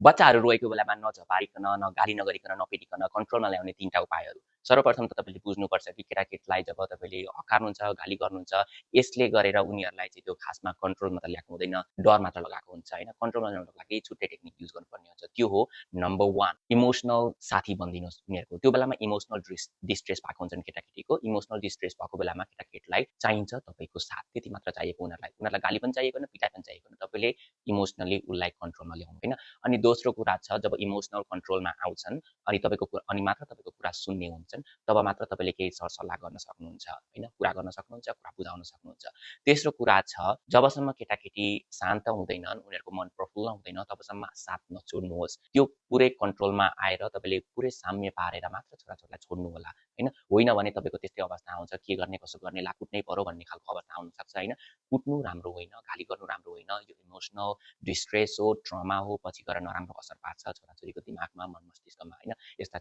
बच्चाहरू रोएको बेलामा नझपारिकन, गाली नगरिकन, नपिटिकन कन्ट्रोलमा ल्याउने 3टा उपायहरू। सर्वप्रथम त तपाईँले बुझ्नुपर्छ कि केटाकेटीलाई जब तपाईँले हकार्नुहुन्छ, गाली गर्नुहुन्छ, यसले गरेर उनीहरूलाई चाहिँ त्यो खासमा कन्ट्रोलमा त ल्याएको हुँदैन, डर मात्र लगाएको हुन्छ होइन। कन्ट्रोलमा ल्याउनको लागि छुट्टै टेक्निक युज गर्नुपर्ने हुन्छ। त्यो हो नम्बर 1, इमोसनल साथी बनिदिनुहोस् उनीहरूको। त्यो बेलामा इमोसनल डिस्ट्रेस भएको हुन्छन् केटाकेटीको। इमोसनल डिस्ट्रेस भएको बेलामा केटाकेटीलाई चाहिन्छ तपाईँको साथ, त्यति मात्र चाहिएको उनीहरूलाई गाली पनि चाहिएको छैन, पिटाइ पनि चाहिएको छैन। तपाईँले इमोसनली उसलाई कन्ट्रोलमा ल्याउनु होइन। अनि दोस्रो कुरा छ, जब इमोसनल कन्ट्रोलमा आउँछन् अनि अनि मात्र तपाईँको कुरा सुन्ने हुन्छन्, तब मात्र तपाईँले केही सरसल्लाह गर्न सक्नुहुन्छ होइन, कुरा गर्न सक्नुहुन्छ, कुरा बुझाउन सक्नुहुन्छ। तेस्रो कुरा छ, जबसम्म केटाकेटी शान्त हुँदैनन्, उनीहरूको मन प्रफुल्ल हुँदैन, तबसम्म साथ नछोड्नुहोस्। त्यो पुरै कन्ट्रोलमा आएर तपाईँले पुरै साम्य पारेर मात्र छोराछोरीलाई छोड्नु होला होइन भने तपाईँको त्यस्तै अवस्था आउँछ, के गर्ने कसो गर्ने, ला कुट्नै पर्यो भन्ने खालको अवस्था आउन सक्छ होइन। कुट्नु राम्रो होइन, गाली गर्नु राम्रो होइन, यो इमोसनल डिस्ट्रेस हो, ट्रमा हो, पछि गएर नराम्रो असर पार्छ छोराछोरीको दिमागमा, मन मस्तिष्कमा होइन। यसलाई